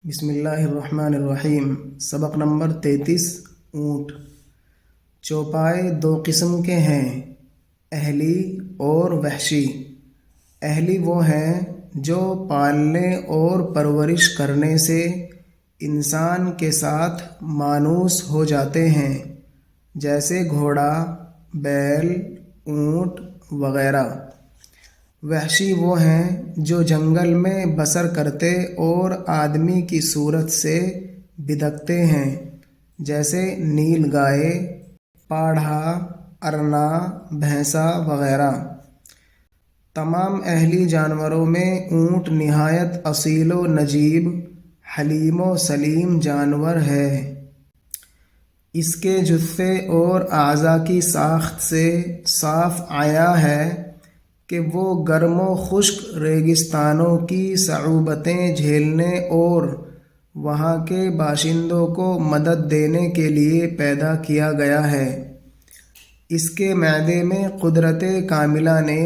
بسم اللہ الرحمن الرحیم۔ سبق نمبر 33۔ اونٹ۔ چوپائے دو قسم کے ہیں، اہلی اور وحشی۔ اہلی وہ ہیں جو پالنے اور پرورش کرنے سے انسان کے ساتھ مانوس ہو جاتے ہیں، جیسے گھوڑا، بیل، اونٹ وغیرہ۔ وحشی وہ ہیں جو جنگل میں بسر کرتے اور آدمی کی صورت سے بدکتے ہیں، جیسے نیل گائے، پاڑھا، ارنا، بھینسا وغیرہ۔ تمام اہلی جانوروں میں اونٹ نہایت اصیل و نجیب، حلیم و سلیم جانور ہے۔ اس کے جثے اور اعضاء کی ساخت سے صاف عیاں ہے کہ وہ گرم و خشک ریگستانوں کی صعوبتیں جھیلنے اور وہاں کے باشندوں کو مدد دینے کے لیے پیدا کیا گیا ہے۔ اس کے معدے میں قدرت کاملہ نے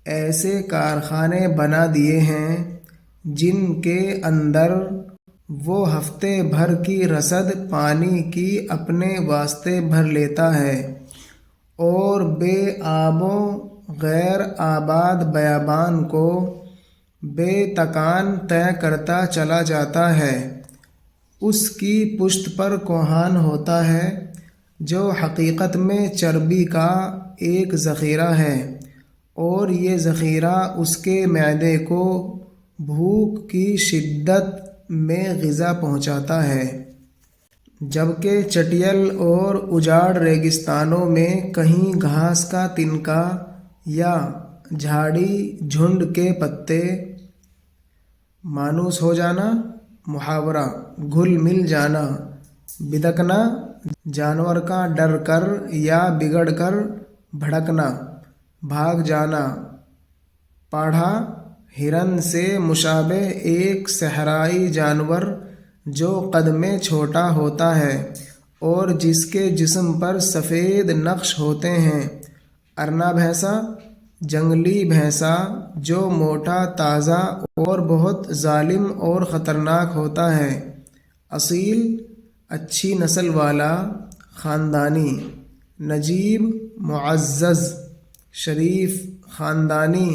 ایسے کارخانے بنا دیے ہیں جن کے اندر وہ ہفتے بھر کی رسد پانی کی اپنے واسطے بھر لیتا ہے اور بے آب و غیر آباد بیابان کو بے تکان طے کرتا چلا جاتا ہے۔ اس کی پشت پر کوہان ہوتا ہے جو حقیقت میں چربی کا ایک ذخیرہ ہے، اور یہ ذخیرہ اس کے معدے کو بھوک کی شدت میں غذا پہنچاتا ہے، جبکہ چٹیل اور اجاڑ ریگستانوں میں کہیں گھاس کا تنکا یا جھاڑی جھنڈ کے پتے مانوس ہو جانا۔ محاورہ: گھل مل جانا، بدکنا، جانور کا ڈر کر یا بگڑ کر بھڑکنا، بھاگ جانا۔ پاڑھا: ہرن سے مشابہ ایک صحرائی جانور جو قد میں چھوٹا ہوتا ہے اور جس کے جسم پر سفید نقش ہوتے ہیں۔ ارنا بھینسا: جنگلی بھینسا جو موٹا، تازہ اور بہت ظالم اور خطرناک ہوتا ہے۔ اصیل: اچھی نسل والا، خاندانی۔ نجیب: معزز، شریف، خاندانی،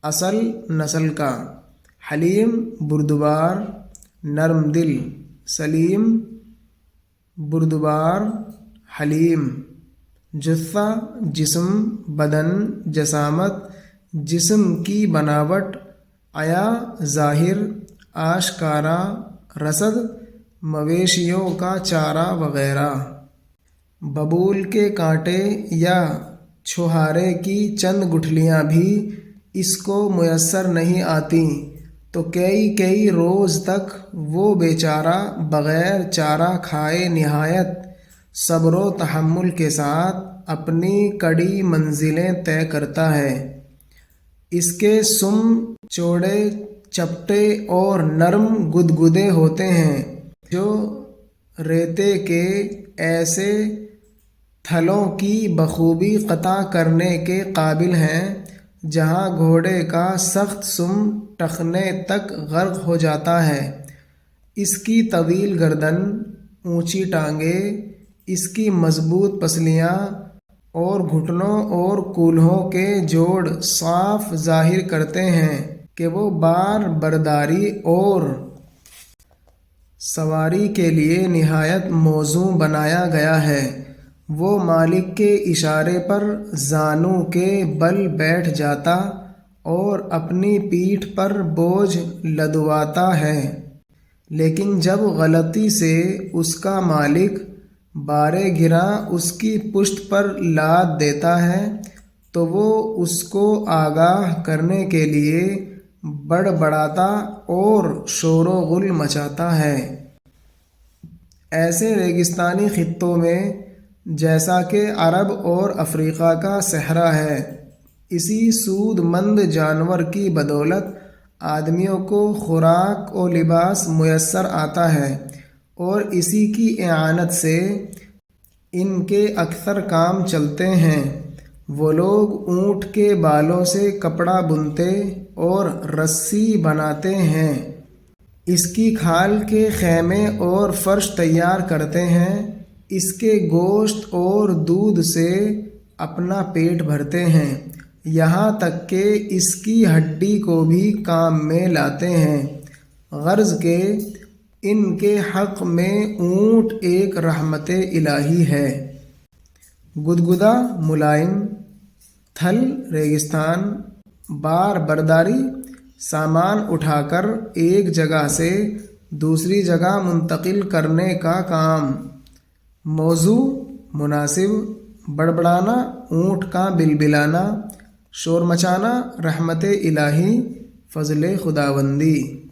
اصل نسل کا۔ حلیم: بردبار، نرم دل۔ سلیم: بردبار، حلیم۔ جثہ: جسم، بدن، جسامت، جسم کی بناوٹ، عیاں، ظاہر، آشکارا، رسد، مویشیوں کا چارہ وغیرہ۔ ببول کے کانٹے یا چھوہارے کی چند گٹھلیاں بھی اس کو میسر نہیں آتیں تو کئی روز تک وہ بیچارہ بغیر چارہ کھائے نہایت صبر و تحمل کے ساتھ اپنی کڑی منزلیں طے کرتا ہے۔ اس کے سم چوڑے، چپٹے اور نرم گدگدے ہوتے ہیں جو ریتے کے ایسے تھلوں کی بخوبی قطع کرنے کے قابل ہیں جہاں گھوڑے کا سخت سم ٹخنے تک غرق ہو جاتا ہے۔ اس کی طویل گردن، اونچی ٹانگیں، اس کی مضبوط پسلیاں اور گھٹنوں اور کولہوں کے جوڑ صاف ظاہر کرتے ہیں کہ وہ بار برداری اور سواری کے لیے نہایت موزوں بنایا گیا ہے۔ وہ مالک کے اشارے پر زانو کے بل بیٹھ جاتا اور اپنی پیٹھ پر بوجھ لدواتا ہے، لیکن جب غلطی سے اس کا مالک بارے گراں اس کی پشت پر لاد دیتا ہے تو وہ اس کو آگاہ کرنے کے لیے بڑبڑاتا اور شور و غل مچاتا ہے۔ ایسے ریگستانی خطوں میں جیسا کہ عرب اور افریقہ کا صحرا ہے، اسی سود مند جانور کی بدولت آدمیوں کو خوراک و لباس میسر آتا ہے، اور اسی کی اعانت سے ان کے اکثر کام چلتے ہیں۔ وہ لوگ اونٹ کے بالوں سے کپڑا بنتے اور رسی بناتے ہیں۔ اس کی کھال کے خیمے اور فرش تیار کرتے ہیں، اس کے گوشت اور دودھ سے اپنا پیٹ بھرتے ہیں، یہاں تک کہ اس کی ہڈی کو بھی کام میں لاتے ہیں۔ غرض کہ ان کے حق میں اونٹ ایک رحمت الہی ہے۔ گدگدہ ملائم، تھل ریگستان، بار برداری سامان اٹھا کر ایک جگہ سے دوسری جگہ منتقل کرنے کا کام۔ موضوع مناسب، بڑبڑانا اونٹ کا بلبلانا، شور مچانا رحمت الہی، فضل خداوندی۔